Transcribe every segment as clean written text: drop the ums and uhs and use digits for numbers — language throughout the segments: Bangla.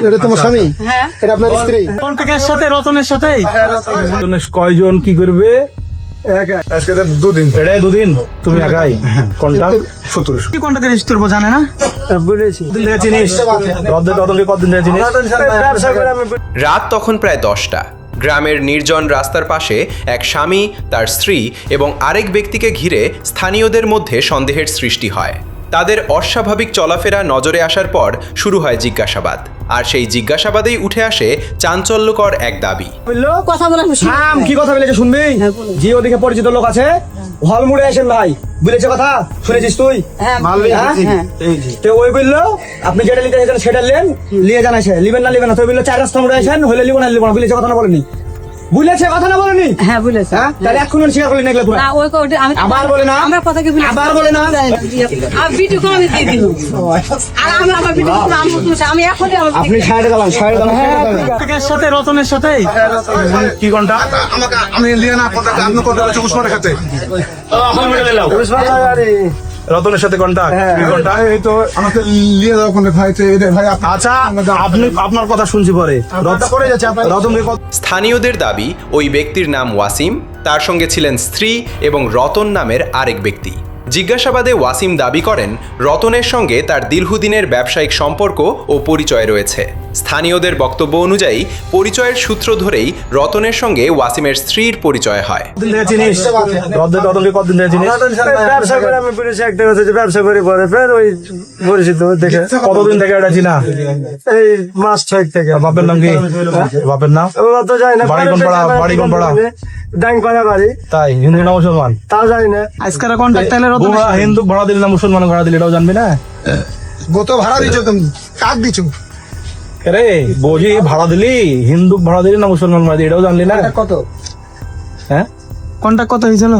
এটা তোমার স্বামী? এটা আপনার স্ত্রী? কন্ট্রাক্টের সাথে রতনের সাথে কয়জন কি করবে? আজকে দুদিন। এটাই দুদিন তুমি একাই কন্ট্রাক্ট 1700 কি কন্ট্রাক্টের রেজিস্টার করবো জানে না বলেছি। দিন থেকে চিনিস রতনকে কতদিন থেকে চিনিস? রাত তখন প্রায় 10টা। গ্রামের নির্জন রাস্তার পাশে এক স্বামী, তার স্ত্রী এবং আরেক ব্যক্তিকে ঘিরে স্থানীয়দের মধ্যে সন্দেহের সৃষ্টি হয়। তাদের অস্বাভাবিক চলাফেরা নজরে আসার পর শুরু হয় জিজ্ঞাসাবাদ, আর সেই জিজ্ঞাসাবাদেই উঠে আসে চাঞ্চল্যকর এক দাবি। কথা বলা নাম কি কথা বলেছে শুনবি? যে ওদিকে পরিচিত লোক আছে হল মুড়ে আসেন ভাই, বলেছে কথা শুনেছিস তুই? তো ওই বললো আপনি যেটা নিতে চাইছেন সেটা নেন, নিয়ে জানাইছে লিবেন না লিবেন না। তো বললো 4 রাস্তা মুড়ে আসেন, হলে লিবো না লিবো না, বলেছে কথা না বলেনি? বুঝেছে কথা না বলেনি? হ্যাঁ বলেছে। তাহলে এখন স্বীকার করলি না? না ওই কোটে আমি আবার বলে না, আমরা কথা কি বলি? আবার বলে না। আর ভিডিও করে আমি দিয়ে দিল। আর আমি আমার ভিডিও করে আমি এখনই আমার আপনি সাইডে দাঁড়ান, সাইডে দাঁড়ান। কন্ট্রাক্টের সাথে রতনের সাথে কি কন্ট্রাক্ট? আমাকে আমি লিয়ে না কন্টাক্ট আপনি কন্টাক্ট উসমানের সাথে। রতনের সাথে কন্ট্রাক্ট কি কন্ট্রাক্ট? এই তো আমাকে লিয়ে যাও কোন ভাই তো এই ভাই আচ্ছা আপনি আপনার কথা শুনছি পরে। করে যাচ্ছে আপনার রতনকে স্থানীয়দের দাবি, ওই ব্যক্তির নাম ওয়াসিম, তার সঙ্গে ছিলেন স্ত্রী এবং রতন নামের আরেক ব্যক্তি। জিজ্ঞাসাবাদে ওয়াসিম দাবি করেন রতনের সঙ্গে তার দীর্ঘদিনের ব্যবসায়িক সম্পর্ক ও পরিচয় রয়েছে। স্থানীয়দের বক্তব্য অনুযায়ী পরিচয়ের সূত্র ধরেই রতনের সঙ্গে ওয়াসিমের স্ত্রীর পরিচয় হয়। কতদিন থেকে চিনিস? রতনকে কতদিন থেকে চিনিস? ব্যবসা করে আমি পরিচয় একটা কথা যে ব্যবসা করে পরে ফের ওই পরিচিত দেখে কতদিন থেকে এটা চিনা? এই মাস 6 থেকে। বাপের নাম কি? বাপের নাম? ও তো যায় না। বাড়ি কোন পাড়া? বাড়ি কোন পাড়া? ডাংপাড়া বাড়ি। তাই হিন্দু না মুসলমান? তাও যায় না। আজকাল কন্ট্রাক্ট তাহলে হিন্দু ভাড়া দিলে না মুসলমান ভাড়া দিলে এটাও জানবি না? গত ভাড়া দিছো তুমি কাক দিছো আরে বোঝি ভাড়া দিলি, হিন্দু ভাড়া দিলি না মুসলমান ভাড়া দিলি এটাও জানলি না? কত? হ্যাঁ কন্টাক্ট কত হয়েছিল?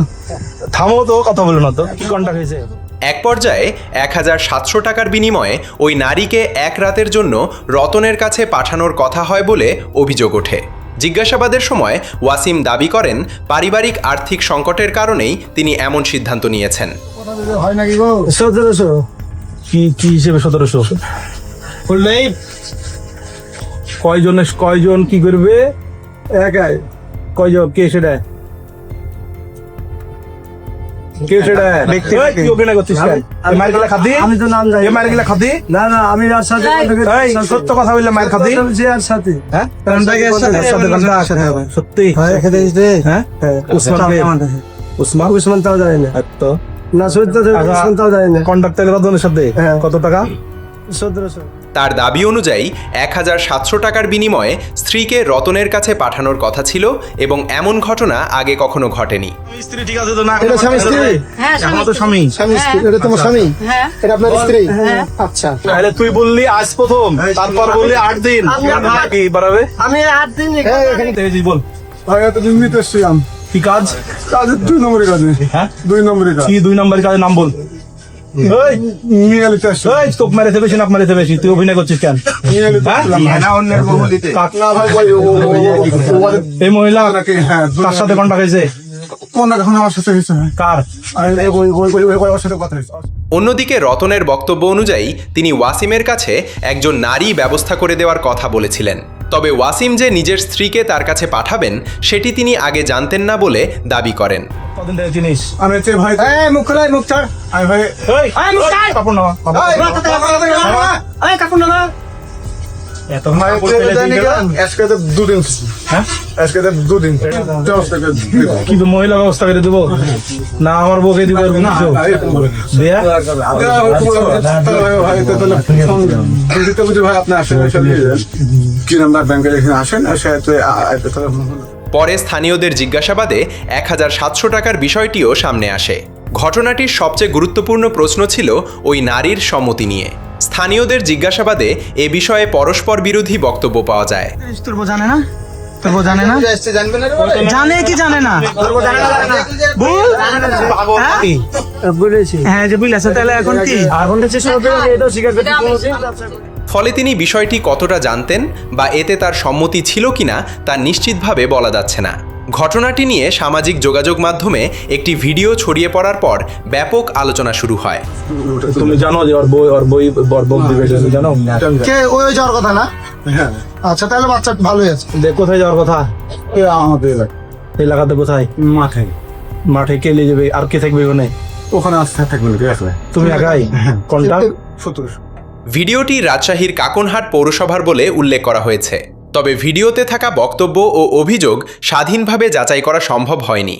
থামো তো, কথা বলো না তো। কি কন্ট্রাক্ট হয়েছে? এক পর্যায়ে 1700 টাকার বিনিময়ে ওই নারীকে এক রাতের জন্য রতনের কাছে পাঠানোর কথা হয় বলে অভিযোগ ওঠে। জিজ্ঞাসাবাদের সময় ওয়াসিম দাবি করেন পারিবারিক আর্থিক সংকটের কারণেই তিনি এমন সিদ্ধান্ত নিয়েছেন। হয় নাকি গো? 1700। কি কি হিসেবে 1700? বললেই কয়জন কি করবে? একাই। কয়জন? কে সেটা? কে সেটা? ব্যক্তি। এই, কি অভিনয় করছিস কেন? এই মায়ের গিলা খাদি? আমি তো নাম জানি। এই মায়ের গিলা খাদি? না না আমি আর সাথে এই, সত্য কথা বললে মায়ের খাদি? যে আর সাথে। হ্যাঁ? সাথে কন্ট্রাক্ট? সত্যি? হ্যাঁ খেতে দিতে। হ্যাঁ? উসমান? উসমান তাও যায় না। তো না সত্য উসমান তাও যায় না। কন্ট্রাক্ট তাহলে রতনের সাথে হ্যাঁ। কত টাকা? 1700। তার দাবি অনুযায়ী 1700 টাকার বিনিময়ে স্ত্রীকে রতনের কাছে পাঠানোর কথা ছিল এবং এমন ঘটনা আগে কখনো ঘটেনি। স্ত্রী ঠিক আছে তো না? এটা স্বামী স্ত্রী? হ্যাঁ এখন তো স্বামী। স্বামী স্ত্রী। এটা তোমার স্বামী? হ্যাঁ এটা আপনার স্ত্রী? আচ্ছা তাহলে তুই বললি আজ প্রথম, তারপর বললি 8 দিন কি বাড়াবে? আমি 8 দিন হ্যাঁ এখানে এই বল ভাই এত দিন নিতে এসছিলাম কি কাজ? কাজের 2 নম্বরের কাজে। হ্যাঁ 2 নম্বরের কাজ কি 2 নম্বরের কাজের নাম বল। এই নিয়ে আলিতে আসছি। এই তোপ মেরেছে বেশি নাক মেরেছে বেশি, তুই অভিনয় করছিস কেন? নিয়ে আলিতে আসছিলাম না অন্যের বহুলিতে কাকনা ভাই ভাই এই মহিলা নাকি হ্যাঁ কার সাথে কন্টাক্ট হয়েছে? কোন এখন আমার সাথে হয়েছে কার? আর ওই সাথে কথা হয়েছে। অন্যদিকে রতনের বক্তব্য অনুযায়ী তিনি ওয়াসিমের কাছে একজন নারী ব্যবস্থা করে দেওয়ার কথা বলেছিলেন। তবে ওয়াসিম যে নিজের স্ত্রীকে তার কাছে পাঠাবেন সেটি তিনি আগে জানতেন না বলে দাবি করেন। কতদিন থেকে চিনিস? আমি হচ্ছে ভাই এই মুখ খোলাই মুখ ছাড়। আমি ভাই এই কাপড় নামা। এই কাকুন না। এত ভাই আজকে তো 2 দিন। হ্যাঁ আজকে তো 2 দিন 10 টাকা কি তো মহিলা ব্যবস্থা করে দেবো না আমার বউকে দিব দেয়া? ভাই আপনি আসেন কি নাম্বার ব্যাংকের এখানে আসেন আর পরে স্থানীয়দের জিজ্ঞাসাবাদে 1700 টাকার বিষয়টিও সামনে আসে। ঘটনাটির সবচেয়ে গুরুত্বপূর্ণ প্রশ্ন ছিল ওই নারীর সম্মতি নিয়ে। স্থানীয়দের জিজ্ঞাসাবাদে এ বিষয়ে পরস্পর বিরোধী বক্তব্য পাওয়া যায়। তোর বউ জানে না? তোর বউ জানে না? জানে কি জানে না? বল। বলেছি। হ্যাঁ যে বুঝলেছে তাহলে এখন কি? এখন তো চেষ্টা করতে এটাও স্বীকার করতে ফলে তিনি বিষয়টি কতটা জানতেন বা এতে তার সম্মতি ছিল কিনা তা নিশ্চিতভাবে বলা যাচ্ছে না। ঘটনাটি নিয়ে সামাজিক যোগাযোগ মাধ্যমে একটি ভিডিও ছড়িয়ে পড়ার পর ব্যাপক আলোচনা শুরু হয়। তুমি জানো যে ওর বই দিবে জানো? কে ওই যাওয়ার কথা না? হ্যাঁ আচ্ছা তাহলে বাচ্চা ভালোই আছে। দেখ কোথায় যাওয়ার কথা? আমাদের এলাকা এলাকাতে কোথায়? মাঠে মাঠে কে নিয়ে যাবে? আর কে থাকবে ওখানে? ওখানে আসতে থাকবে না, ঠিক আছে? তুমি একাই? কোনটা? 1700। ভিডিওটি রাজশাহীর কাকনহাট পৌরসভার বলে উল্লেখ করা হয়েছে, তবে ভিডিওতে থাকা বক্তব্য ও অভিযোগ স্বাধীনভাবে যাচাই করা সম্ভব হয়নি।